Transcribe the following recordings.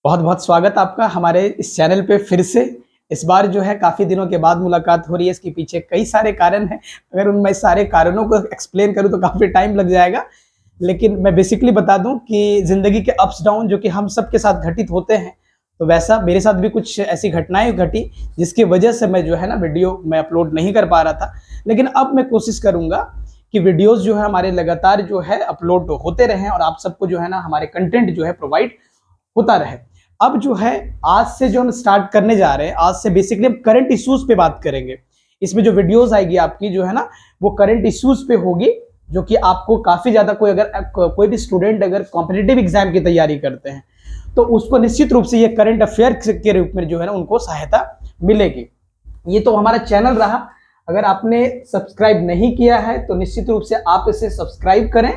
बहुत बहुत स्वागत आपका हमारे इस चैनल पे फिर से। इस बार जो है काफ़ी दिनों के बाद मुलाकात हो रही है। इसके पीछे कई सारे कारण हैं। अगर उनमें सारे कारणों को एक्सप्लेन करूँ तो काफ़ी टाइम लग जाएगा, लेकिन मैं बेसिकली बता दूं कि ज़िंदगी के अप्स डाउन जो कि हम सब के साथ घटित होते हैं, तो वैसा मेरे साथ भी कुछ ऐसी घटनाएं घटी जिसकी वजह से मैं जो है ना वीडियो मैं अपलोड नहीं कर पा रहा था। लेकिन अब मैं कोशिश करूँगा कि वीडियोज़ जो है हमारे लगातार जो है अपलोड होते रहें और आप सबको जो है ना हमारे कंटेंट जो है प्रोवाइड होता रहे। अब जो है आज से जो हम स्टार्ट करने जा रहे हैं, आज से बेसिकली हम करंट इश्यूज पे बात करेंगे। इसमें जो वीडियोस आएगी आपकी जो है ना वो करंट इश्यूज पे होगी, जो कि आपको काफी ज्यादा कोई भी स्टूडेंट अगर कॉम्पिटिटिव एग्जाम की तैयारी करते हैं तो उसको निश्चित रूप से ये करंट अफेयर के रूप में जो है ना उनको सहायता मिलेगी। ये तो हमारा चैनल रहा। अगर आपने सब्सक्राइब नहीं किया है तो निश्चित रूप से आप इसे सब्सक्राइब करें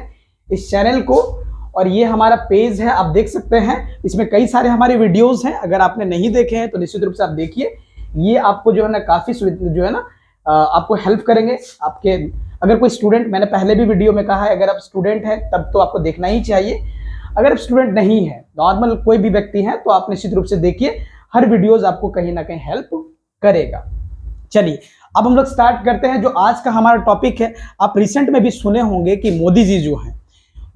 इस चैनल को। और ये हमारा पेज है, आप देख सकते हैं, इसमें कई सारे हमारे वीडियोस हैं। अगर आपने नहीं देखे हैं तो निश्चित रूप से आप देखिए। ये आपको जो है ना काफी जो है ना आपको हेल्प करेंगे। आपके अगर कोई स्टूडेंट, मैंने पहले भी वीडियो में कहा है, अगर आप स्टूडेंट हैं तब तो आपको देखना ही चाहिए। अगर आप स्टूडेंट नहीं है, नॉर्मल कोई भी व्यक्ति है, तो आप निश्चित रूप से देखिए। हर वीडियोज आपको कहीं ना कहीं हेल्प करेगा। चलिए अब हम लोग स्टार्ट करते हैं। जो आज का हमारा टॉपिक है, आप रिसेंट में भी सुने होंगे कि मोदी जी जो हैं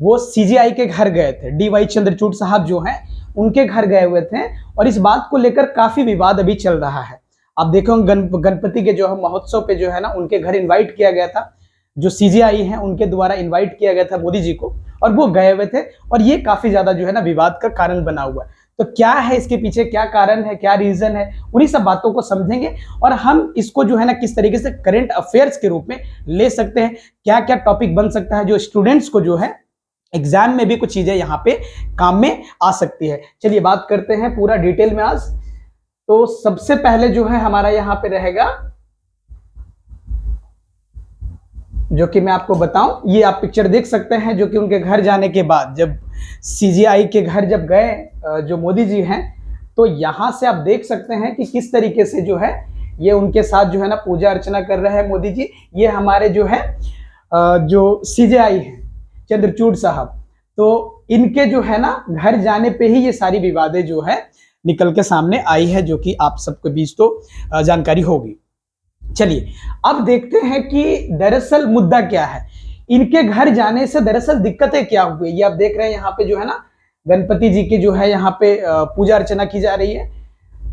वो सीजीआई के घर गए थे। DY चंद्रचूड़ साहब जो हैं उनके घर गए हुए थे और इस बात को लेकर काफी विवाद अभी चल रहा है। आप देखो गणपति के जो है महोत्सव पे जो है ना उनके घर इनवाइट किया गया था, जो सीजीआई हैं उनके द्वारा इनवाइट किया गया था मोदी जी को, और वो गए हुए थे और ये काफी ज्यादा जो है ना विवाद का कारण बना हुआ है। तो क्या है इसके पीछे, क्या कारण है, क्या रीजन है, उन्हीं सब बातों को समझेंगे और हम इसको जो है ना किस तरीके से करंट अफेयर्स के रूप में ले सकते हैं। क्या क्या टॉपिक बन सकता है जो स्टूडेंट्स को जो है एग्जाम में भी कुछ चीजें यहाँ पे काम में आ सकती है। चलिए बात करते हैं पूरा डिटेल में आज। तो सबसे पहले जो है हमारा यहाँ पे रहेगा, जो कि मैं आपको बताऊं, ये आप पिक्चर देख सकते हैं, जो कि उनके घर जाने के बाद जब सीजीआई के घर जब गए जो मोदी जी हैं, तो यहां से आप देख सकते हैं कि किस तरीके से जो है ये उनके साथ जो है ना पूजा अर्चना कर रहे हैं मोदी जी। ये हमारे जो है जो सीजीआई हैं चंद्रचूड़ साहब, तो इनके जो है ना घर जाने पे ही ये सारी विवादें जो है निकल के सामने आई है, जो कि आप सबके बीच तो जानकारी होगी। चलिए अब देखते हैं कि दरअसल मुद्दा क्या है, इनके घर जाने से दरअसल दिक्कतें क्या हुई। ये आप देख रहे हैं यहाँ पे जो है ना गणपति जी की जो है यहाँ पे पूजा अर्चना की जा रही है।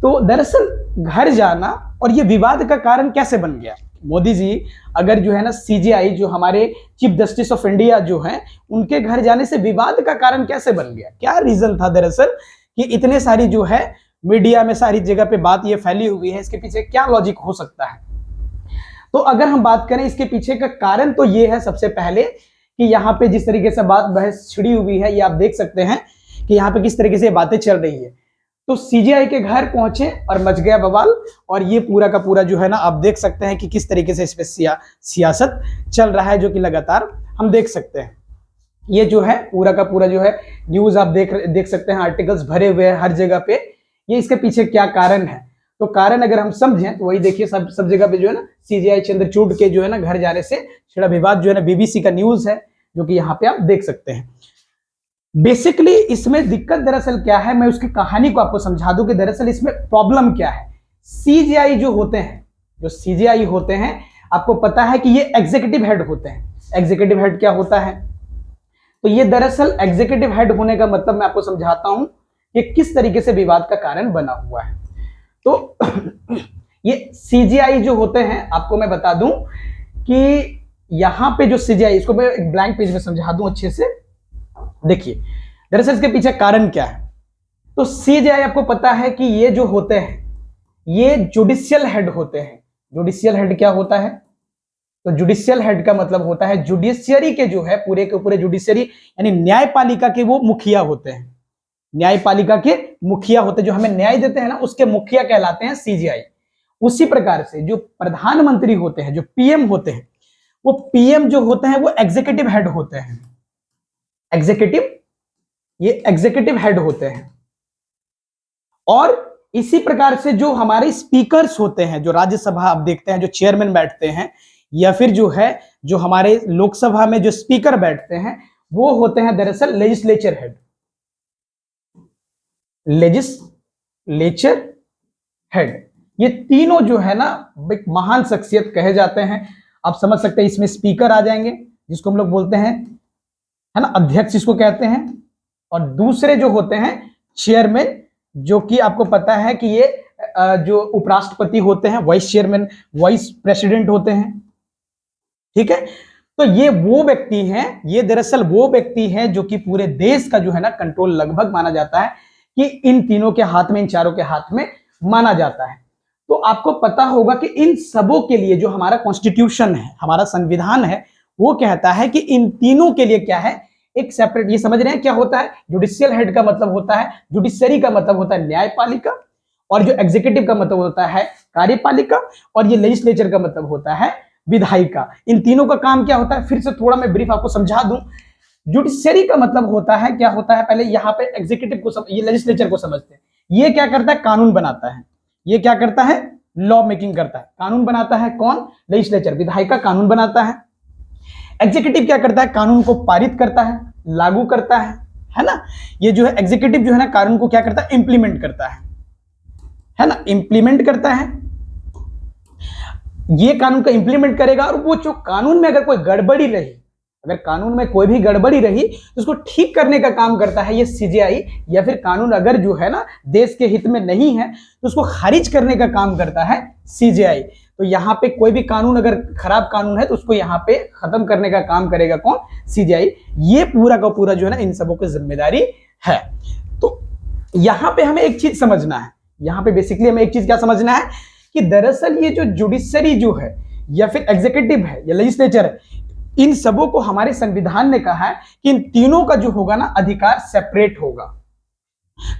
तो दरअसल घर जाना और ये विवाद का कारण कैसे बन गया। मोदी जी अगर जो है ना सीजीआई जो हमारे चीफ जस्टिस ऑफ इंडिया जो हैं उनके घर जाने से विवाद का कारण कैसे बन गया, क्या रीजन था दरअसल कि इतने सारी जो है मीडिया में सारी जगह पे बात ये फैली हुई है, इसके पीछे क्या लॉजिक हो सकता है। तो अगर हम बात करें इसके पीछे का कारण, तो ये है सबसे पहले कि यहाँ पे जिस तरीके से बात बहस छिड़ी हुई है, ये आप देख सकते हैं कि यहाँ पे किस तरीके से बातें चल रही है। तो सीजीआई के घर पहुंचे और मच गया बवाल, और ये पूरा का पूरा जो है ना आप देख सकते हैं कि किस तरीके से इस पे सियासत चल रहा है, जो कि लगातार हम देख सकते हैं। ये जो है पूरा का पूरा जो है न्यूज आप देख सकते हैं, आर्टिकल्स भरे हुए हैं हर जगह पे। ये इसके पीछे क्या कारण है, तो कारण अगर हम समझें तो वही देखिए, सब जगह पे जो है ना सीजीआई चंद्रचूड़ के जो है ना घर जाने से छिड़ा विवाद जो है ना BBC का न्यूज है, जो कि यहाँ पे आप देख सकते हैं। बेसिकली इसमें दिक्कत दरअसल क्या है, मैं उसकी कहानी को आपको समझा दूं कि दरअसल इसमें प्रॉब्लम क्या है। सीजीआई जो होते हैं, जो सीजीआई होते हैं, आपको पता है कि ये एग्जीक्यूटिव हेड होते हैं। एग्जीक्यूटिव हेड क्या होता है, तो ये दरअसल एग्जीक्यूटिव हेड होने का मतलब मैं आपको समझाता हूं कि किस तरीके से विवाद का कारण बना हुआ है। तो ये सीजीआई जो होते हैं, आपको मैं बता दूं कि यहां पे जो सीजीआई, इसको मैं एक ब्लैंक पेज में समझा दूं अच्छे से। देखिए दरअसल इसके पीछे कारण क्या है। तो सीजीआई आपको पता है कि ये जो होते हैं ये जुडिशियल हेड होते हैं। जुडिशियल हेड क्या होता है, तो जुडिशियल हेड का मतलब होता है जुडिशियरी के जो है पूरे के पूरे जुडिशियरी यानी न्यायपालिका के वो मुखिया होते हैं। न्यायपालिका के मुखिया होते हैं, जो हमें न्याय देते हैं ना, उसके मुखिया कहलाते हैं सीजीआई। उसी प्रकार से जो प्रधानमंत्री होते हैं, जो पीएम होते हैं, वो पीएम जो होते हैं वो एग्जीक्यूटिव हेड होते हैं। ये एग्जीक्यूटिव हेड होते हैं। और इसी प्रकार से जो हमारे स्पीकर्स होते हैं, जो राज्यसभा आप देखते हैं जो चेयरमैन बैठते हैं, या फिर जो है जो हमारे लोकसभा में जो स्पीकर बैठते हैं, वो होते हैं दरअसल लेजिस्लेचर हेड। लेजिस्लेचर हेड, ये तीनों जो है ना एक महान शख्सियत कहे जाते हैं। आप समझ सकते हैं, इसमें स्पीकर आ जाएंगे जिसको हम लोग बोलते हैं, है ना, अध्यक्ष इसको कहते हैं, और दूसरे जो होते हैं चेयरमैन, जो कि आपको पता है कि ये जो उपराष्ट्रपति होते हैं, वाइस चेयरमैन, वाइस प्रेसिडेंट होते हैं। ठीक है, तो ये वो व्यक्ति हैं, ये दरअसल वो व्यक्ति हैं जो कि पूरे देश का जो है ना कंट्रोल लगभग माना जाता है कि इन तीनों के हाथ में, इन चारों के हाथ में माना जाता है। तो आपको पता होगा कि इन सबों के लिए जो हमारा कॉन्स्टिट्यूशन है, हमारा संविधान है, वो कहता है कि इन तीनों के लिए क्या है, एक सेपरेट, ये समझ रहे हैं क्या होता है, जुडिशियल हेड का मतलब होता है, जुडिशरी का मतलब होता है न्यायपालिका, और जो एग्जीक्यूटिव का मतलब होता है कार्यपालिका, और ये लेजिस्लेचर का मतलब होता है विधायिका। इन तीनों का काम क्या होता है, फिर से थोड़ा मैं ब्रीफ आपको समझा दूं। जुडिशरी का मतलब होता है, क्या होता है, पहले यहाँ पे एग्जीक्यूटिव को ये लेजिस्लेचर को समझते हैं, ये क्या करता है, कानून बनाता है, ये क्या करता है, लॉ मेकिंग करता है, कानून बनाता है कौन, लेजिस्लेचर, विधायिका कानून बनाता है। एग्जीक्यूटिव क्या करता है, कानून को पारित करता है, लागू करता है ना। ये जो है एग्जीक्यूटिव जो है ना कानून को क्या करता है, इंप्लीमेंट करता है ना, इंप्लीमेंट करता है, ये कानून का इंप्लीमेंट करेगा। और वो जो कानून में अगर कोई गड़बड़ी रही, अगर कानून में कोई भी गड़बड़ी रही तो उसको ठीक करने का काम करता है ये सीजेआई, या फिर कानून अगर जो है ना देश के हित में नहीं है तो उसको खारिज करने का काम करता है सीजेआई। तो यहाँ पे कोई भी कानून अगर खराब कानून है तो उसको यहाँ पे खत्म करने का काम करेगा कौन, सीजेआई। ये पूरा का पूरा जो है ना इन सबों की जिम्मेदारी है। तो यहाँ पे हमें एक चीज समझना है, यहाँ पे बेसिकली हमें एक चीज क्या समझना है कि दरअसल ये जो जुडिशरी जो है, या फिर एग्जीक्यूटिव है, या लेजिस्लेचर है, इन सबों को हमारे संविधान ने कहा है कि इन तीनों का जो होगा ना अधिकार सेपरेट होगा,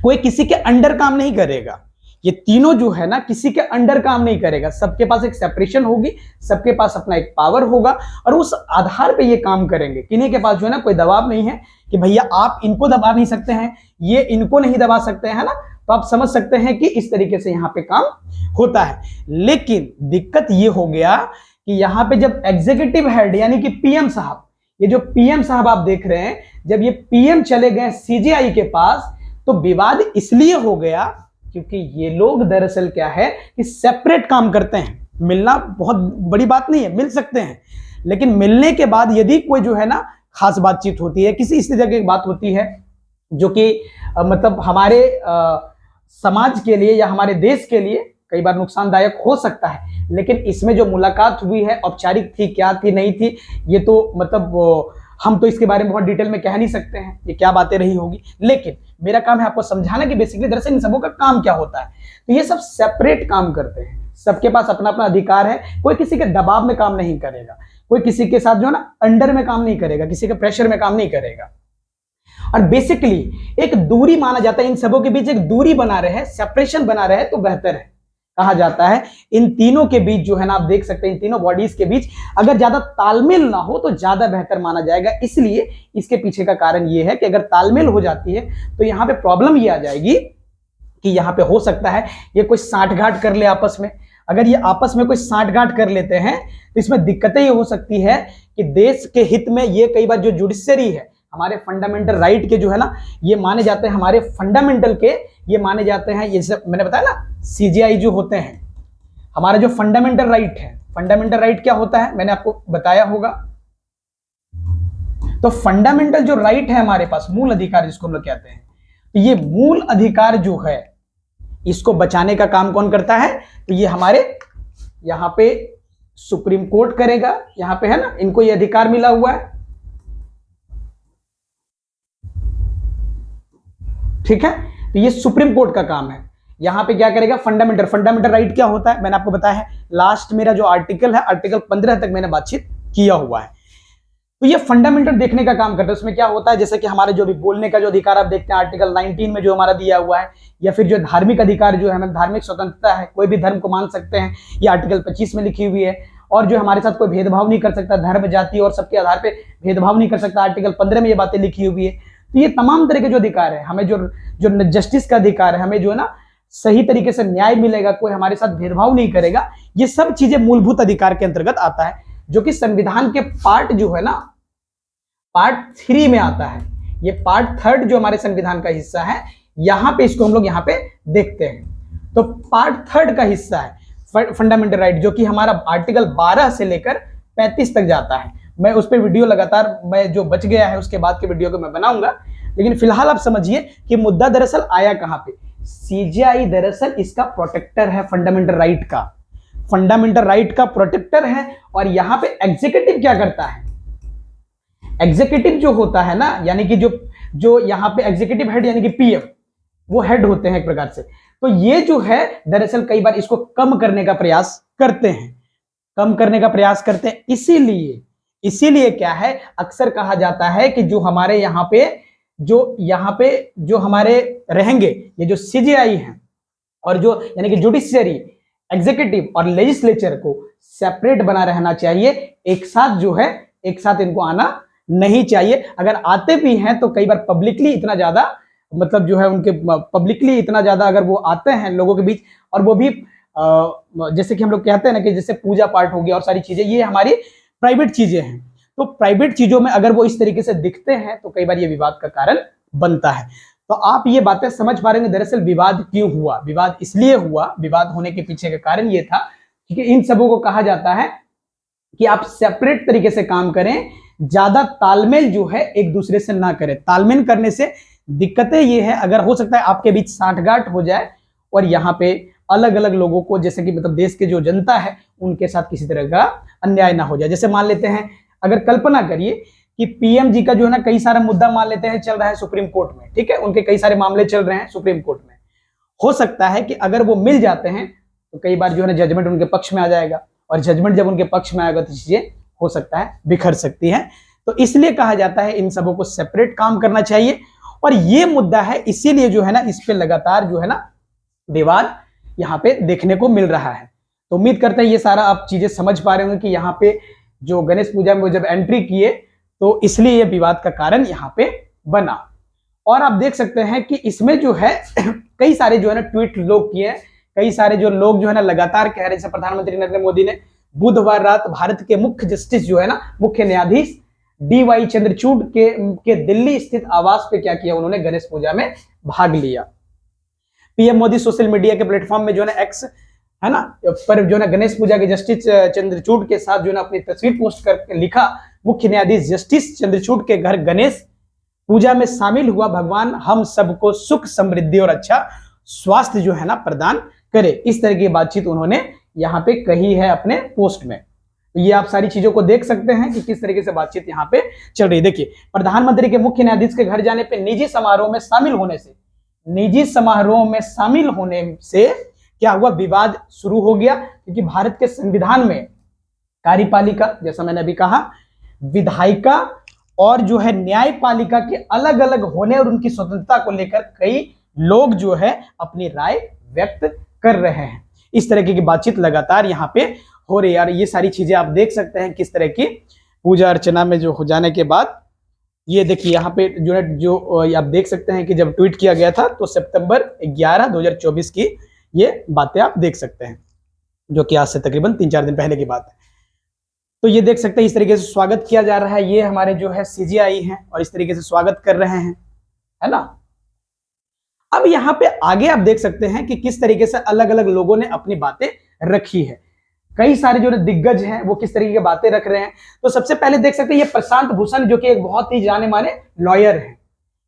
कोई किसी के अंडर काम नहीं करेगा। ये तीनों जो है ना किसी के अंडर काम नहीं करेगा, सबके पास एक सेपरेशन होगी, सबके पास अपना एक पावर होगा, और उस आधार पे ये काम करेंगे। किन्हीं के पास जो है ना कोई दबाव नहीं है कि भैया आप इनको दबा नहीं सकते हैं, ये इनको नहीं दबा सकते हैं ना। तो आप समझ सकते हैं कि इस तरीके से यहाँ पे काम होता है। लेकिन दिक्कत ये हो गया कि यहाँ पे जब एग्जीक्यूटिव हेड यानी कि पीएम साहब, ये जो पीएम साहब आप देख रहे हैं, जब ये पीएम चले गए सीजेआई के पास तो विवाद इसलिए हो गया क्योंकि ये लोग दरअसल क्या है कि सेपरेट काम करते हैं। मिलना बहुत बड़ी बात नहीं है, मिल सकते हैं, लेकिन मिलने के बाद यदि कोई जो है ना खास बातचीत होती है, किसी इस तरह की बात होती है जो कि मतलब हमारे समाज के लिए या हमारे देश के लिए कई बार नुकसानदायक हो सकता है, लेकिन इसमें जो मुलाकात हुई है औपचारिक थी, क्या थी, नहीं थी, ये तो मतलब हम तो इसके बारे में बहुत डिटेल में कह नहीं सकते हैं ये क्या बातें रही होगी। लेकिन मेरा काम है आपको समझाना कि बेसिकली दरअसल इन सबों का काम क्या होता है। तो ये सब सेपरेट काम करते हैं, सबके पास अपना अपना अधिकार है, कोई किसी के दबाव में काम नहीं करेगा, कोई किसी के साथ जो है ना अंडर में काम नहीं करेगा, किसी के प्रेशर में काम नहीं करेगा। और बेसिकली एक दूरी माना जाता है, इन सबों के बीच एक दूरी बना रहे, सेपरेशन बना रहे तो बेहतर है। कहा जाता है इन तीनों के बीच जो है ना आप देख सकते हैं इन तीनों बॉडीज के बीच अगर ज्यादा तालमेल ना हो तो ज्यादा बेहतर माना जाएगा। इसलिए इसके पीछे का कारण ये है कि अगर तालमेल हो जाती है तो यहाँ पे प्रॉब्लम ये आ जाएगी कि यहाँ पे हो सकता है ये कोई साठगांठ कर ले आपस में। अगर ये आपस में कोई साठगांठ कर लेते हैं तो इसमें दिक्कतें ये हो सकती है कि देश के हित में ये कई बार जो जुडिशरी है, हमारे फंडामेंटल राइट के जो है ना ये माने जाते हैं, हमारे फंडामेंटल के ये माने जाते हैं। ये सब मैंने बताया ना, सीजीआई जो होते हैं हमारा जो फंडामेंटल राइट है, फंडामेंटल राइट क्या होता है मैंने आपको बताया होगा। तो फंडामेंटल जो राइट है हमारे पास, मूल अधिकार जिसको हम लोग कहते हैं, तो ये मूल अधिकार जो है इसको बचाने का काम कौन करता है, तो ये हमारे यहां पे सुप्रीम कोर्ट करेगा। यहां पे है ना, इनको ये अधिकार मिला हुआ है, ठीक है। तो ये सुप्रीम कोर्ट का काम है। यहां पे क्या करेगा, फंडामेंटल राइट क्या होता है मैंने आपको बताया है, लास्ट मेरा जो आर्टिकल है आर्टिकल 15 तक मैंने बातचीत किया हुआ है। तो ये फंडामेंटल देखने का काम करता है। उसमें क्या होता है, जैसे कि हमारे जो भी बोलने का जो अधिकार आप देखते हैं आर्टिकल 19 में जो हमारा दिया हुआ है, या फिर जो धार्मिक अधिकार जो है हमें धार्मिक स्वतंत्रता है, कोई भी धर्म को मान सकते हैं, ये आर्टिकल 25 में लिखी हुई है। और जो हमारे साथ कोई भेदभाव नहीं कर सकता, धर्म जाति और सबके आधार पर भेदभाव नहीं कर सकता, आर्टिकल 15 में ये बातें लिखी हुई है। तो ये तमाम तरह के जो अधिकार है, हमें जो जस्टिस का अधिकार है, हमें जो है ना सही तरीके से न्याय मिलेगा, कोई हमारे साथ भेदभाव नहीं करेगा, ये सब चीजें मूलभूत अधिकार के अंतर्गत आता है, जो कि संविधान के पार्ट जो है ना पार्ट 3 में आता है। ये पार्ट 3 जो हमारे संविधान का हिस्सा है यहां पे इसको हम लोग यहां पे देखते हैं। तो पार्ट थर्ड का हिस्सा है फंडामेंटल राइट, जो कि हमारा आर्टिकल 12 से लेकर 35 तक जाता है। मैं उस पर वीडियो लगातार, मैं जो बच गया है उसके बाद के वीडियो को मैं बनाऊंगा, लेकिन फिलहाल आप समझिए कि मुद्दा दरअसल आया कहां पे। सीजेआई दरअसल इसका प्रोटेक्टर है, फंडामेंटल राइट का, फंडामेंटल राइट का प्रोटेक्टर है। और यहां पे एग्जीक्यूटिव क्या करता है, एग्जीक्यूटिव जो होता है ना, यानी कि जो यहां पे एग्जीक्यूटिव हेड यानी कि पीएम, वो हेड होते हैं एक प्रकार से। तो ये जो है दरअसल कई बार इसको कम करने का प्रयास करते हैं, कम करने का प्रयास करते हैं। इसीलिए क्या है, अक्सर कहा जाता है कि जो हमारे यहाँ पे जो हमारे रहेंगे ये जो सीजीआई हैं, और जो यानी कि जुडिशियरी, एग्जीक्यूटिव और लेजिस्लेचर को सेपरेट बना रहना चाहिए। एक साथ इनको आना नहीं चाहिए। अगर आते भी हैं तो कई बार पब्लिकली इतना ज्यादा, मतलब जो है उनके पब्लिकली इतना ज्यादा अगर वो आते हैं लोगों के बीच, और वो भी जैसे कि हम लोग कहते हैं ना कि जैसे पूजा पाठ हो गया और सारी चीजें, ये हमारी प्राइवेट चीजें हैं, तो प्राइवेट चीजों में अगर वो इस तरीके से दिखते हैं तो कई बार ये विवाद का कारण बनता है। तो आप ये बातें समझ पा रहे हैं दरअसल विवाद क्यों हुआ। विवाद इसलिए हुआ, विवाद होने के पीछे का कारण ये था कि इन सबों को कहा जाता है कि आप सेपरेट तरीके से काम करें, ज्यादा तालमेल जो है एक दूसरे से ना करें। तालमेल करने से दिक्कतें ये है, अगर हो सकता है आपके बीच साठगांठ हो जाए और यहाँ पे अलग अलग लोगों को, जैसे कि मतलब देश के जो जनता है उनके साथ किसी तरह का अन्याय ना हो जाए। जैसे मान लेते हैं, अगर कल्पना करिए कि पीएम जी का जो है ना कई सारा मुद्दा मान लेते हैं चल रहा है सुप्रीम कोर्ट में, ठीक है, उनके कई सारे मामले चल रहे हैं सुप्रीम कोर्ट में। हो सकता है कि अगर वो मिल जाते हैं तो कई बार जो है ना जजमेंट उनके पक्ष में आ जाएगा, और जजमेंट जब उनके पक्ष में आएगा तो चीजें हो सकता है बिखर सकती है। तो इसलिए कहा जाता है इन सबों को सेपरेट काम करना चाहिए। और ये मुद्दा है, इसीलिए जो है ना इस पे लगातार जो है ना विवाद यहाँ पे देखने को मिल रहा है। तो उम्मीद करते हैं ये सारा आप चीजें समझ पा रहे होंगे कि यहाँ पे जो गणेश पूजा में वो जब एंट्री किए तो इसलिए ये विवाद का कारण यहाँ पे बना। और आप देख सकते हैं कि इसमें जो है कई सारे जो है ना ट्वीट लोग किए, कई सारे जो लोग जो है ना लगातार कह रहे हैं। जैसे प्रधानमंत्री नरेंद्र मोदी ने बुधवार रात भारत के मुख्य जस्टिस जो है ना, मुख्य न्यायाधीश DY चंद्रचूड़ के दिल्ली स्थित आवास पे क्या किया, उन्होंने गणेश पूजा में भाग लिया। पीएम मोदी सोशल मीडिया के प्लेटफॉर्म में जो है ना एक्स है ना पर जो है ना गणेश पूजा के जस्टिस चंद्रचूड़ के साथ जो है ना अपनी तस्वीर पोस्ट कर लिखा, मुख्य न्यायाधीश जस्टिस चंद्रचूड़ के घर गणेश पूजा में शामिल हुआ, भगवान हम सबको सुख समृद्धि और अच्छा स्वास्थ्य जो है ना प्रदान करे। इस तरह की बातचीत उन्होंने यहाँ पे कही है अपने पोस्ट में। तो ये आप सारी चीजों को देख सकते हैं कि किस तरीके से बातचीत यहाँ पे चल रही है। देखिए, प्रधानमंत्री के मुख्य न्यायाधीश के घर जाने पे निजी समारोह में शामिल होने से क्या हुआ, विवाद शुरू हो गया। क्योंकि भारत के संविधान में कार्यपालिका, जैसा मैंने अभी कहा, विधायिका और जो है न्यायपालिका के अलग अलग होने और उनकी स्वतंत्रता को लेकर कई लोग जो है अपनी राय व्यक्त कर रहे हैं। इस तरह की बातचीत लगातार यहाँ पे हो रही है। यार ये सारी चीजें आप देख सकते हैं किस तरह की पूजा अर्चना में जो हो जाने के बाद, ये देखिए यहाँ पे जो आप देख सकते हैं कि जब ट्वीट किया गया था तो सितंबर 11, 2024 की ये बातें आप देख सकते हैं, जो कि आज से तकरीबन 3-4 दिन पहले की बात है। तो ये देख सकते हैं इस तरीके से स्वागत किया जा रहा है। ये हमारे जो है सीजीआई हैं और इस तरीके से स्वागत कर रहे हैं, है ना। अब यहाँ पे आगे आप देख सकते हैं कि किस तरीके से अलग अलग लोगों ने अपनी बातें रखी है। कई सारे जो दिग्गज हैं वो किस तरीके की बातें रख रहे हैं। तो सबसे पहले देख सकते हैं ये प्रशांत भूषण, जो कि एक बहुत ही जाने माने लॉयर हैं।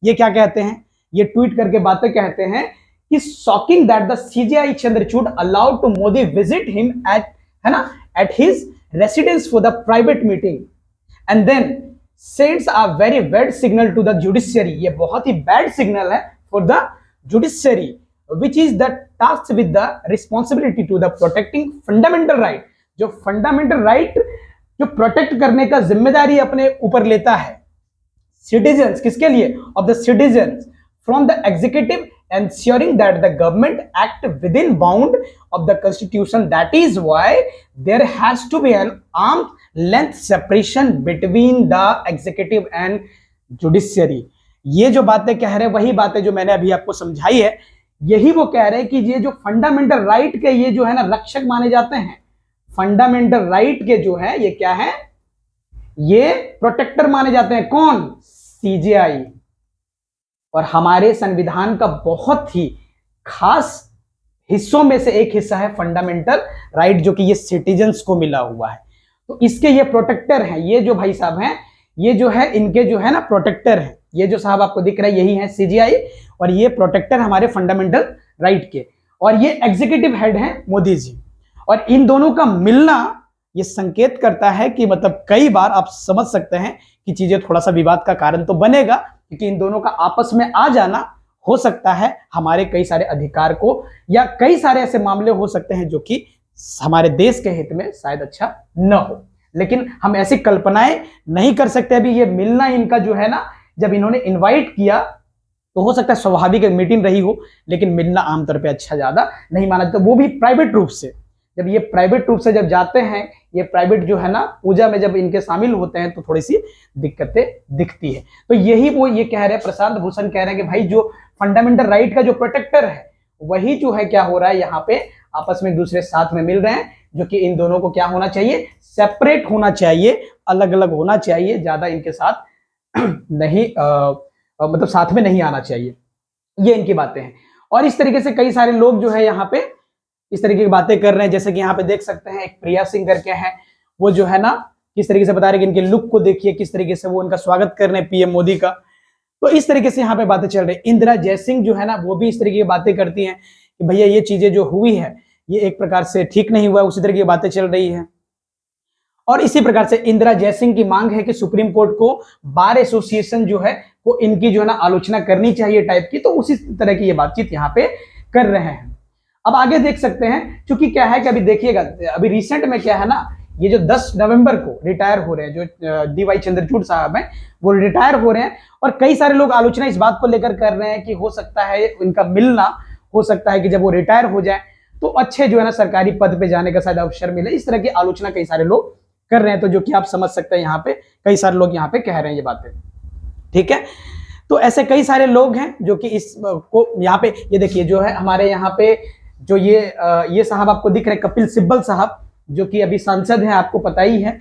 ये क्या कहते हैं, ये ट्वीट करके बातें कहते हैं कि shocking that the CJI Chandrachud allowed to Modi visit him at his residence for the private meeting and then sends a very bad signal to the judiciary. ये बहुत ही बैड सिग्नल है for the judiciary which is the tasked with the responsibility to the protecting fundamental right। जो fundamental right जो protect करने का जिम्मेदारी अपने ऊपर लेता है सिटीजन्स, किसके लिए, of the citizens from the executive, ensuring that the government act within bound of the constitution। that is why there has to be an arm's length separation between the executive and judiciary। ये जो बातें कह रहे हैं वही बातें जो मैंने अभी आपको समझाई है, यही वो कह रहे हैं कि ये जो फंडामेंटल राइट के ये जो है ना रक्षक माने जाते हैं, फंडामेंटल राइट के जो है ये क्या है, ये प्रोटेक्टर माने जाते हैं। कौन, सीजीआई। और हमारे संविधान का बहुत ही खास हिस्सों में से एक हिस्सा है फंडामेंटल राइट, जो कि ये सिटीजन्स को मिला हुआ है। तो इसके ये प्रोटेक्टर हैं, ये जो भाई साहब हैं, ये जो है इनके जो है ना प्रोटेक्टर हैं। ये जो साहब आपको दिख रहा है यही है सीजीआई, और ये प्रोटेक्टर हमारे फंडामेंटल राइट के, और ये एग्जीक्यूटिव हेड हैं मोदी जी। और इन दोनों का मिलना ये संकेत करता है कि मतलब कई बार आप समझ सकते हैं कि चीजें थोड़ा सा विवाद का कारण तो बनेगा, क्योंकि इन दोनों का आपस में आ जाना हो सकता है हमारे कई सारे अधिकार को, या कई सारे ऐसे मामले हो सकते हैं जो कि हमारे देश के हित में शायद अच्छा न हो। लेकिन हम ऐसी कल्पनाएं नहीं कर सकते। अभी ये मिलना इनका जो है ना, जब इन्होंने इनवाइट किया तो हो सकता है स्वाभाविक मीटिंग रही हो, लेकिन मिलना आमतौर पे अच्छा ज्यादा नहीं माना जाता, वो भी प्राइवेट रूप से। जब ये प्राइवेट रूप से जब जाते हैं, ये प्राइवेट जो है ना पूजा में जब इनके शामिल होते हैं तो थोड़ी सी दिक्कतें दिखती है। तो यही वो ये कह रहे हैं, प्रशांत भूषण कह रहे हैं कि भाई जो फंडामेंटल राइट का जो प्रोटेक्टर है वही जो है क्या हो रहा है यहाँ पे आपस में एक दूसरे साथ में मिल रहे हैं, जो कि इन दोनों को क्या होना चाहिए, सेपरेट होना चाहिए, अलग अलग होना चाहिए, ज्यादा इनके साथ नहीं मतलब साथ में नहीं आना चाहिए। ये इनकी बातें हैं। और इस तरीके से कई सारे लोग जो है यहाँ पे इस तरीके की बातें कर रहे हैं, जैसे कि यहाँ पे देख सकते हैं एक प्रिया सिंह करके हैं, वो जो है ना किस तरीके से बता रहे हैं कि इनके लुक को देखिए, किस तरीके से वो उनका स्वागत कर रहे हैं पीएम मोदी का। तो इस तरीके से यहाँ पे बातें चल रही है। इंदिरा जयसिंह जो है ना वो भी इस तरीके की बातें करती हैं कि भैया ये चीजें जो हुई है ये एक प्रकार से ठीक नहीं हुआ, उसी तरह की बातें चल रही है। और इसी प्रकार से इंदिरा जयसिंह की मांग है कि सुप्रीम कोर्ट को बार एसोसिएशन जो है वो इनकी जो है ना आलोचना करनी चाहिए टाइप की। तो उसी तरह की ये बातचीत यहाँ पे कर रहे हैं। अब आगे देख सकते हैं, क्योंकि क्या है कि अभी देखिएगा, अभी रिसेंट में क्या है ना, ये जो 10 नवंबर को रिटायर हो रहे हैं जो डीवाई चंद्रचूड़ साहब हैं, वो रिटायर हो रहे हैं। और कई सारे लोग आलोचना इस बात को लेकर कर रहे हैं कि हो सकता है इनका मिलना, हो सकता है कि जब वो रिटायर हो जाए तो अच्छे जो है ना सरकारी पद पे जाने का शायद अवसर मिले। इस तरह की आलोचना कई सारे लोग कर रहे हैं, तो जो कि आप समझ सकते हैं यहाँ पे कई सारे लोग यहाँ पे कह रहे हैं ये बातें, ठीक है। तो ऐसे कई सारे लोग हैं जो कि इस को यहाँ पे, ये देखिए जो है हमारे यहाँ पे जो ये साहब आपको दिख रहे हैं, कपिल सिब्बल साहब, जो कि अभी सांसद हैं, आपको पता ही है।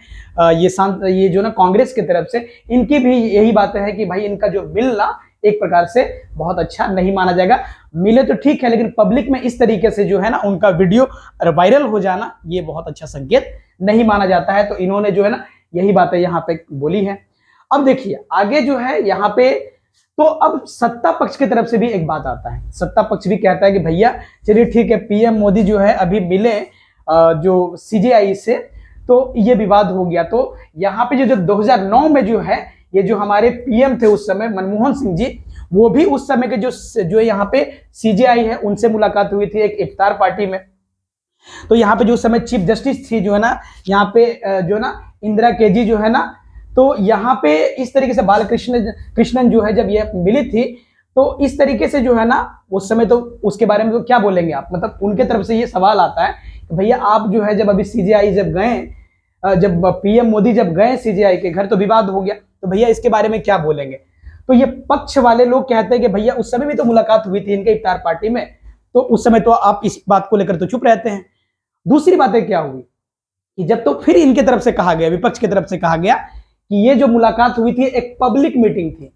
ये जो ना कांग्रेस की तरफ से, इनकी भी यही बातें हैं कि भाई इनका जो मिलना एक प्रकार से बहुत अच्छा नहीं माना जाएगा। मिले तो ठीक है, लेकिन पब्लिक में इस तरीके से जो है ना उनका वीडियो वायरल हो जाना ये बहुत अच्छा संकेत नहीं माना जाता है। तो इन्होंने जो है ना यही बातें यहाँ पे बोली है। अब देखिए आगे जो है यहाँ पे, तो अब सत्ता पक्ष की तरफ से भी एक बात आता है। सत्ता पक्ष भी कहता है कि भैया चलिए ठीक है, पीएम मोदी जो है अभी मिले जो सीजेआई से, तो ये विवाद हो गया। तो यहाँ पे जो 2009 में जो है ये जो हमारे पीएम थे उस समय मनमोहन सिंह जी, वो भी उस समय के जो यहाँ पे सीजेआई है उनसे मुलाकात हुई थी एक इफ्तार पार्टी में। तो यहाँ पे जो उस समय चीफ जस्टिस थी जो है ना यहाँ पे जो ना इंदिरा केजी जो है ना, तो यहाँ पे इस तरीके से कृष्णन जो है जब ये मिली थी, तो इस तरीके से जो है ना उस समय, तो उसके बारे में तो क्या बोलेंगे आप, मतलब उनके तरफ से ये सवाल आता है कि भैया आप जो है जब अभी सीजेआई जब गए, जब पीएम मोदी जब गए सीजेआई के घर तो विवाद हो गया, तो भैया इसके बारे में क्या बोलेंगे। तो ये पक्ष वाले लोग कहते हैं कि भैया उस समय भी तो मुलाकात हुई थी इनके इफ्तार पार्टी में, तो उस समय तो आप इस बात को लेकर तो चुप रहते हैं। दूसरी बातें क्या हुई कि जब तो फिर इनके तरफ से कहा गया, विपक्ष की तरफ से कहा गया कि ये जो मुलाकात हुई थी एक पब्लिक मीटिंग थी,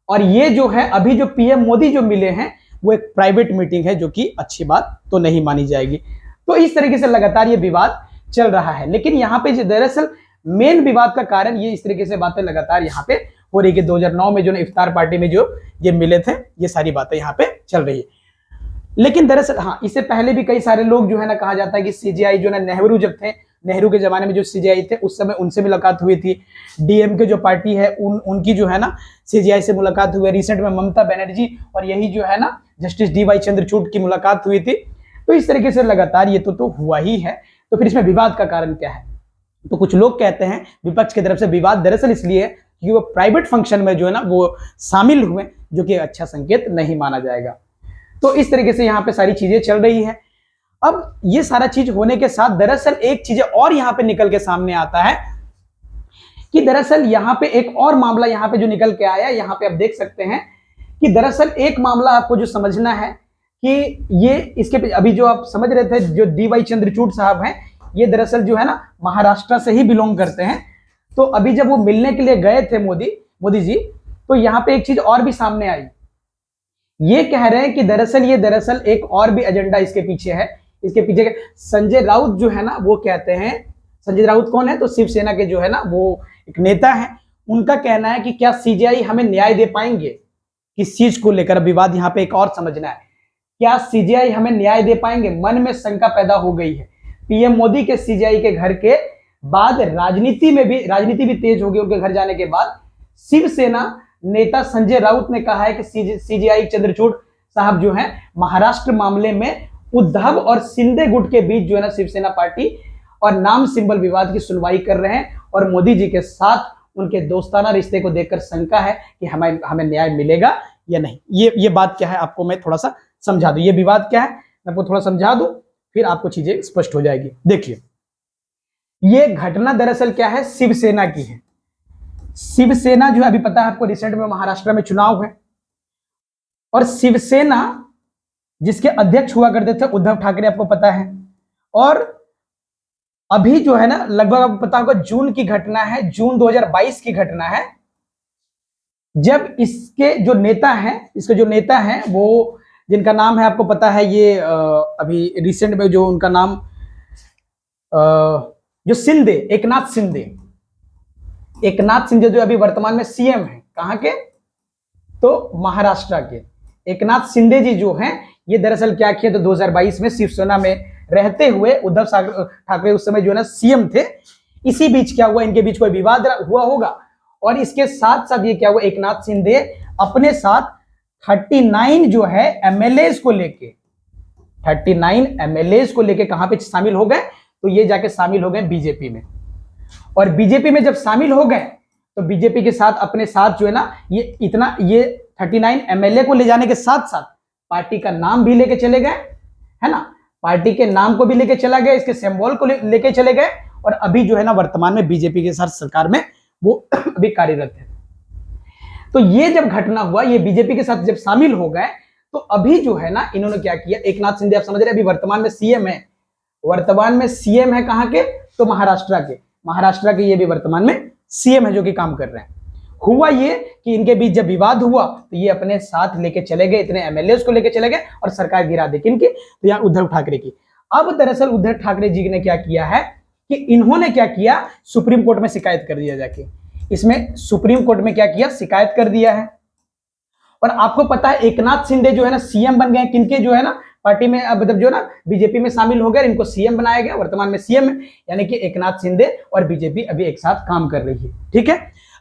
और ये जो है अभी जो पीएम मोदी जो मिले हैं वो एक प्राइवेट मीटिंग है, जो कि अच्छी बात तो नहीं मानी जाएगी। तो इस तरीके से लगातार ये विवाद चल रहा है। लेकिन यहाँ पे दरअसल मेन विवाद का कारण ये इस तरीके से बातें लगातार यहाँ पे हो रही है कि 2009 में जो ना इफ्तार पार्टी में जो ये मिले थे, ये सारी बातें यहाँ पे चल रही है। लेकिन दरअसल हाँ, इससे पहले भी कई सारे लोग जो है ना, कहा जाता है कि सीजेआई जो ना नेहरू जब थे, नेहरू के जमाने में जो सीजेआई थे उस समय उनसे मुलाकात हुई थी। डीएमके जो पार्टी है उनकी जो है ना सीजेआई से मुलाकात हुई। रिसेंट में ममता बनर्जी और यही जो है ना जस्टिस डीवाई चंद्रचूड़ की मुलाकात हुई थी। तो इस तरीके से लगातार ये तो हुआ ही है। तो फिर इसमें विवाद का कारण क्या है? तो कुछ लोग कहते हैं विपक्ष की तरफ से विवाद दरअसल इसलिए है कि वो प्राइवेट फंक्शन में जो है ना वो शामिल हुए, जो कि अच्छा संकेत नहीं माना जाएगा। तो इस तरीके से यहाँ पे सारी चीजें चल रही है। अब ये सारा चीज होने के साथ दरअसल एक चीज और यहाँ पे निकल के सामने आता है कि दरअसल यहाँ पे एक और मामला यहाँ पे जो निकल के आया, यहाँ पे आप देख सकते हैं कि दरअसल एक मामला आपको जो समझना है कि ये इसके अभी जो आप समझ रहे थे जो डीवाई चंद्रचूड़ साहब हैं, ये दरअसल जो है ना महाराष्ट्र से ही बिलोंग करते हैं। तो अभी जब वो मिलने के लिए गए थे मोदी जी, तो यहाँ पे एक चीज और भी सामने आई ये कह रहे हैं कि दरअसल एक और भी एजेंडा इसके पीछे है। इसके पीछे संजय राउत जो है ना, वो कहते हैं, संजय राउत कौन है, तो शिवसेना के जो है ना वो एक नेता है। उनका कहना है कि क्या सीजीआई हमें न्याय दे पाएंगे, किस चीज को लेकर विवाद यहाँ पे एक और समझना है, क्या सीजीआई हमें न्याय दे पाएंगे, मन में शंका पैदा हो गई है। पीएम मोदी के सीजीआई के घर के बाद राजनीति भी तेज हो गई उनके घर जाने के बाद। शिवसेना नेता संजय राउत ने कहा है कि सीजीआई चंद्रचूड़ साहब जो हैं महाराष्ट्र मामले में उद्धव और शिंदे गुट के बीच जो है ना शिवसेना पार्टी और नाम सिंबल विवाद की सुनवाई कर रहे हैं और मोदी जी के साथ उनके दोस्ताना रिश्ते को देखकर शंका है कि हमें न्याय मिलेगा या नहीं। ये बात क्या है आपको मैं थोड़ा सा समझा दूं, ये विवाद क्या है मैं आपको थोड़ा समझा दूं, फिर आपको चीजें स्पष्ट हो जाएगी। देखिए, ये घटना दरअसल क्या है, शिवसेना की है। शिवसेना जो है, अभी पता है आपको, रिसेंट में महाराष्ट्र में चुनाव है और शिवसेना जिसके अध्यक्ष हुआ करते थे उद्धव ठाकरे, आपको पता है। और अभी जो है ना लगभग आपको पता होगा जून की घटना है, जून 2022 की घटना है, जब इसके जो नेता हैं वो, जिनका नाम है आपको पता है, ये अभी रिसेंट में जो उनका नाम जो शिंदे, एकनाथ शिंदे जो अभी वर्तमान में सीएम है, कहां के, तो महाराष्ट्र के एकनाथ शिंदे जी जो हैं, ये दरअसल क्या किया, तो 2022 में शिवसेना में रहते हुए उद्धव ठाकरे उस समय जो है ना सीएम थे। इसी बीच क्या हुआ, इनके बीच कोई विवाद हुआ होगा और इसके साथ साथ ये क्या हुआ, एकनाथ शिंदे अपने साथ 39 जो है एमएलएस को लेके 39 एमएलएस को लेके कहां पे शामिल हो गए, तो ये जाके शामिल हो गए बीजेपी में। और बीजेपी में जब शामिल हो गए तो बीजेपी के साथ अपने साथ जो है ना ये 39 एमएलए को ले जाने के साथ साथ पार्टी का नाम भी लेके चले गए, है ना, पार्टी के नाम को भी लेके चला गया, इसके सिंबल को लेके चले गए और अभी जो है ना वर्तमान में बीजेपी के साथ सरकार में वो अभी कार्यरत है। तो ये जब घटना हुआ, ये बीजेपी के साथ जब शामिल हो गए, तो अभी जो है ना इन्होंने क्या किया, एकनाथ शिंदे आप समझ रहे हैं अभी वर्तमान में सीएम है, कहां के, तो महाराष्ट्र के ये भी वर्तमान में सीएम है जो कि काम कर रहे हैं। हुआ ये कि इनके बीच जब विवाद हुआ तो ये अपने साथ लेके चले गए, इतने एमएलए को लेके चले गए और सरकार गिरा दी किनकी, तो यहाँ उद्धव ठाकरे की। अब दरअसल उद्धव ठाकरे जी ने क्या किया है कि इन्होंने क्या किया, सुप्रीम कोर्ट में शिकायत कर दिया जाके, इसमें सुप्रीम कोर्ट में क्या किया, शिकायत कर दिया है। और आपको पता है एकनाथ शिंदे जो है ना सीएम बन गए, किनके, जो है ना पार्टी में, मतलब जो ना बीजेपी में शामिल हो गए, इनको सीएम बनाया गया, वर्तमान में सीएम है, यानी कि एकनाथ शिंदे और बीजेपी अभी एक साथ काम कर रही है, ठीक है।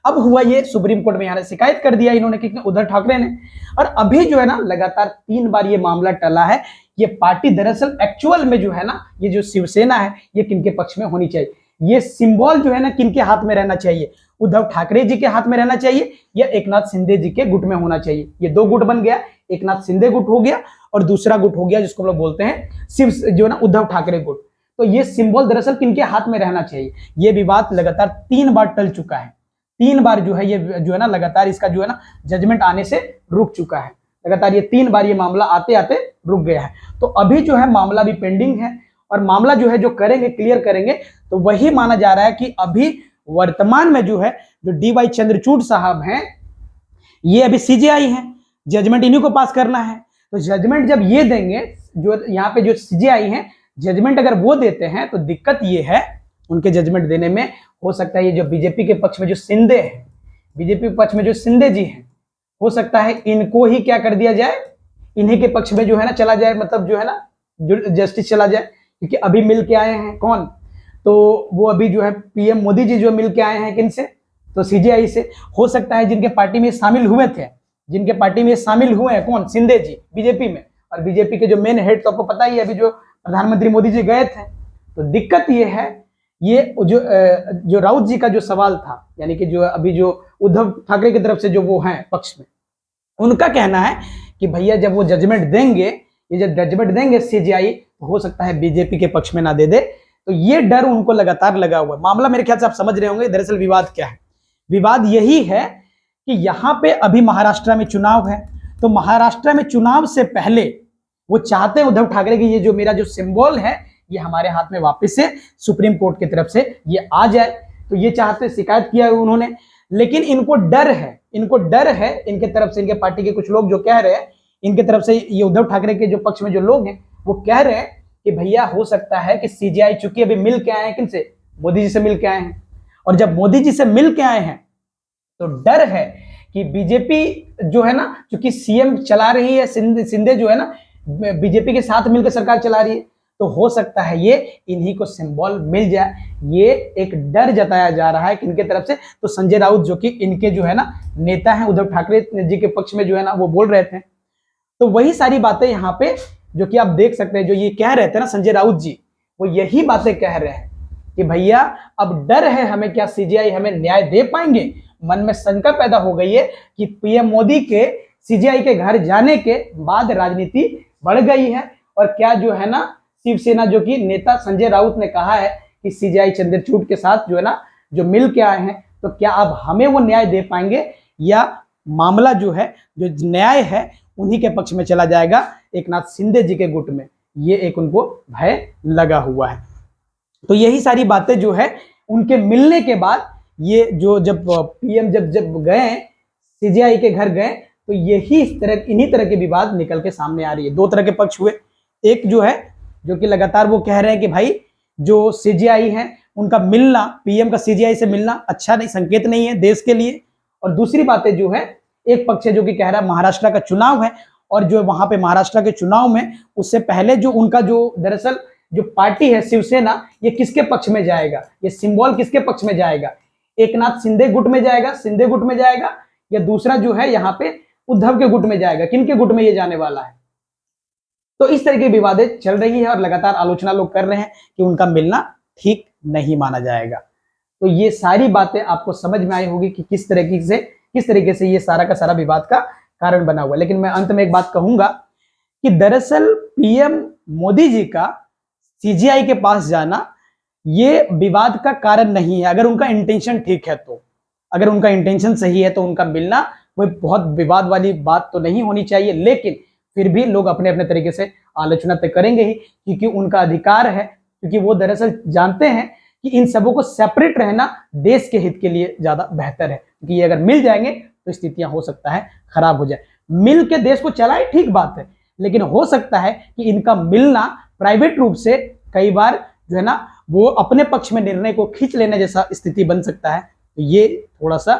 अब हुआ ये, सुप्रीम कोर्ट में यहाँ शिकायत कर दिया इन्होंने, कितने, उद्धव ठाकरे ने। और अभी जो है ना लगातार 3 बार ये मामला टला है। ये पार्टी दरअसल एक्चुअल में जो है ना, ये जो शिवसेना है ये किनके पक्ष में होनी चाहिए, ये सिंबल जो है ना किनके हाथ में रहना चाहिए, उद्धव ठाकरे जी के हाथ में रहना चाहिए या एकनाथ शिंदे जी के गुट में होना चाहिए। ये 2 गुट बन गया, एकनाथ शिंदे गुट हो गया और दूसरा गुट हो गया जिसको हम लोग बोलते हैं शिव, जो है ना उद्धव ठाकरे गुट। तो ये सिंबल दरअसल किनके हाथ में रहना चाहिए, ये विवाद लगातार 3 बार टल चुका है। 3 बार जो है ये जो है ना लगातार इसका जो है ना जजमेंट आने से रुक चुका है, लगातार ये 3 बार ये मामला आते आते रुक गया है। तो अभी जो है मामला भी पेंडिंग है और मामला जो है जो करेंगे, क्लियर करेंगे, तो वही माना जा रहा है कि अभी वर्तमान में जो है जो डीवाई चंद्रचूड़ साहब हैं, ये अभी सीजीआई हैं, जजमेंट इन्हीं को पास करना है। तो जजमेंट जब ये देंगे, जो यहाँ पे जो सीजीआई हैं, जजमेंट अगर वो देते हैं तो दिक्कत ये है उनके जजमेंट देने में, हो सकता है ये जो बीजेपी के पक्ष में जो शिंदे हैं, बीजेपी के पक्ष में जो शिंदे जी हैं, हो सकता है इनको ही क्या कर दिया जाए, इन्हीं के पक्ष में जो है ना चला जाए, मतलब जो है ना जस्टिस चला जाए। क्योंकि अभी मिल के आए हैं कौन, तो वो अभी जो है पीएम मोदी जी जो मिल के आए हैं किनसे, तो सीजीआई से। हो सकता है जिनके पार्टी में शामिल हुए थे, जिनके पार्टी में शामिल हुए हैं कौन, शिंदे जी बीजेपी में, और बीजेपी के जो मेन हेड तो आपको पता ही है अभी जो प्रधानमंत्री मोदी जी गए थे। तो दिक्कत ये है, ये जो राउत जी का जो सवाल था, यानी कि जो अभी जो उद्धव ठाकरे की तरफ से जो वो हैं पक्ष में, उनका कहना है कि भैया जब वो जजमेंट देंगे, ये जब जजमेंट देंगे सीजीआई, हो सकता है बीजेपी के पक्ष में ना दे दे। तो ये डर उनको लगातार लगा हुआ है। मामला मेरे ख्याल से आप समझ रहे होंगे, दरअसल विवाद क्या है, विवाद यही है कि यहां पे अभी महाराष्ट्र में चुनाव है, तो महाराष्ट्र में चुनाव से पहले वो चाहते हैं उद्धव ठाकरे की ये जो मेरा जो सिंबल है ये हमारे हाथ में वापस से सुप्रीम कोर्ट की तरफ से ये आ जाए। तो ये चाहते, शिकायत किया उन्होंने, लेकिन इनको डर है, इनके तरफ से, इनके पार्टी के कुछ लोग जो कह रहे हैं, इनके तरफ से ये उद्धव ठाकरे के जो पक्ष में जो लोग हैं वो कह रहे हैं कि भैया हो सकता है कि सीजीआई, चूंकि अभी मिल के आए हैं किनसे, मोदी जी से मिल के आए हैं, और जब मोदी जी से मिल के आए हैं तो डर है कि बीजेपी जो है ना, चूंकि सीएम चला रही है शिंदे जो है ना, बीजेपी के साथ मिलकर सरकार चला रही है, तो हो सकता है ये इन्हीं को सिंबल मिल जाए। ये एक डर जताया जा रहा है किनके तरफ से, तो संजय राउत जो कि इनके जो है ना नेता हैं, उद्धव ठाकरे जी के पक्ष में जो है ना वो बोल रहे थे। तो वही सारी बातें यहाँ पे जो कि आप देख सकते हैं, जो ये कह रहे थे ना संजय राउत जी, वो यही बातें कह रहे हैं कि भैया अब डर है हमें, क्या सीजीआई हमें न्याय दे पाएंगे। मन में शंका पैदा हो गई है कि पीएम मोदी के सीजीआई के घर जाने के बाद राजनीति बढ़ गई है, और क्या जो है ना शिवसेना जो कि नेता संजय राउत ने कहा है कि सीजीआई चंद्रचूड़ के साथ जो है ना जो मिल के आए हैं, तो क्या अब हमें वो न्याय दे पाएंगे, या मामला जो है जो न्याय है उन्हीं के पक्ष में चला जाएगा, एक नाथ शिंदे जी के गुट में। ये एक उनको भय लगा हुआ है। तो यही सारी बातें जो है उनके मिलने के बाद, ये जो जब पीएम जब गए सीजीआई के घर गए, तो यही इन्हीं तरह के विवाद निकल के सामने आ रही है। दो तरह के पक्ष हुए, एक जो है जो कि लगातार वो कह रहे हैं कि भाई जो सीजीआई है उनका मिलना, पीएम का सीजीआई से मिलना अच्छा नहीं, संकेत नहीं है देश के लिए। और दूसरी बातें जो है, एक पक्ष है जो कि कह रहा है महाराष्ट्र का चुनाव है, और जो वहां पे महाराष्ट्र के चुनाव में उससे पहले जो उनका जो दरअसल जो पार्टी है शिवसेना, ये किसके पक्ष में जाएगा, ये सिंबल किसके पक्ष में जाएगा, एक नाथ शिंदे गुट में जाएगा, शिंदे गुट में जाएगा, या दूसरा जो है यहाँ पे उद्धव के गुट में जाएगा, किनके गुट में ये जाने वाला है। तो इस तरह की विवादें चल रही है और लगातार आलोचना लोग कर रहे हैं कि उनका मिलना ठीक नहीं माना जाएगा। तो ये सारी बातें आपको समझ में आई होगी कि किस तरीके से ये सारा का सारा विवाद का कारण बना हुआ है। लेकिन मैं अंत में एक बात कहूंगा कि दरअसल पीएम मोदी जी का सीजीआई के पास जाना ये विवाद का कारण नहीं है, अगर उनका इंटेंशन ठीक है तो। अगर उनका इंटेंशन सही है तो उनका मिलना कोई बहुत विवाद वाली बात तो नहीं होनी चाहिए, लेकिन फिर भी लोग अपने अपने तरीके से आलोचना तो करेंगे ही, क्योंकि उनका अधिकार है, क्योंकि वो दरअसल जानते हैं कि इन सबों को सेपरेट रहना देश के हित के लिए ज्यादा बेहतर है, क्योंकि ये अगर मिल जाएंगे तो स्थितियां हो सकता है खराब हो जाए। मिल के देश को चलाए ठीक बात है, लेकिन हो सकता है कि इनका मिलना प्राइवेट रूप से कई बार जो है ना वो अपने पक्ष में निर्णय को खींच लेने जैसा स्थिति बन सकता है। तो ये थोड़ा सा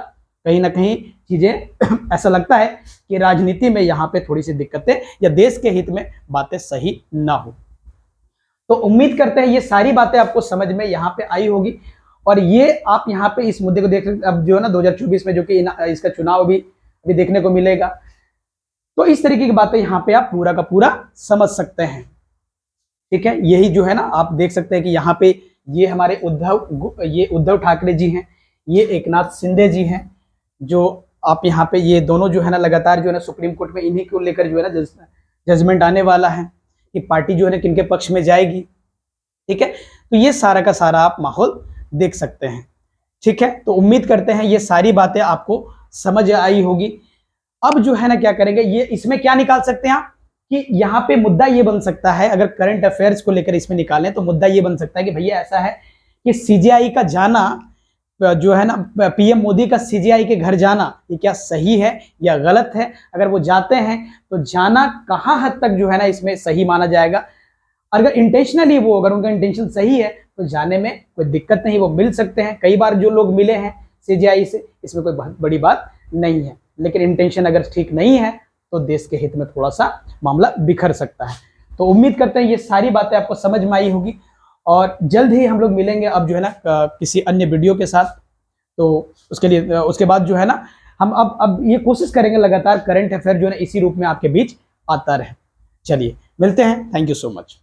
कहीं ना कहीं चीजें ऐसा लगता है कि राजनीति में यहाँ पे थोड़ी सी दिक्कतें या देश के हित में बातें सही ना हो। तो उम्मीद करते हैं ये सारी बातें आपको समझ में यहाँ पे आई होगी, और ये आप यहाँ पे इस मुद्दे को देख सकते। अब जो है ना 2024 में जो कि इसका चुनाव भी देखने को मिलेगा, तो इस तरीके की बातें यहाँ पे आप पूरा का पूरा समझ सकते हैं। ठीक है, यही जो है ना आप देख सकते हैं कि यहाँ पे ये हमारे उद्धव ठाकरे जी हैं, ये एकनाथ शिंदे जी हैं, जो आप यहाँ पे ये दोनों जो है ना लगातार जो है ना सुप्रीम कोर्ट में इन्हीं को लेकर जो है ना जजमेंट आने वाला है कि पार्टी जो है ना किनके पक्ष में जाएगी। ठीक है, तो ये सारा का सारा आप माहौल देख सकते हैं। ठीक है, तो उम्मीद करते हैं ये सारी बातें आपको समझ आई होगी। अब जो है ना क्या करेंगे, ये इसमें क्या निकाल सकते हैं आप कि यहाँ पे मुद्दा ये बन सकता है, अगर करंट अफेयर्स को लेकर इसमें निकालें तो मुद्दा ये बन सकता है कि भैया ऐसा है कि सीजीआई का जाना जो है ना, पीएम मोदी का सीजीआई के घर जाना, ये क्या सही है या गलत है। अगर वो जाते हैं तो जाना कहाँ हद तक जो है ना इसमें सही माना जाएगा। अगर इंटेंशनली वो, अगर उनका इंटेंशन सही है तो जाने में कोई दिक्कत नहीं, वो मिल सकते हैं। कई बार जो लोग मिले हैं सीजीआई से, इसमें कोई बहुत बड़ी बात नहीं है। लेकिन इंटेंशन अगर ठीक नहीं है तो देश के हित में थोड़ा सा मामला बिखर सकता है। तो उम्मीद करते हैं ये सारी बातें आपको समझ में आई होगी, और जल्द ही हम लोग मिलेंगे अब जो है ना किसी अन्य वीडियो के साथ। तो उसके लिए उसके बाद जो है ना हम अब ये कोशिश करेंगे लगातार करंट अफेयर जो है ना इसी रूप में आपके बीच आता रहे। चलिए मिलते हैं, थैंक यू सो मच।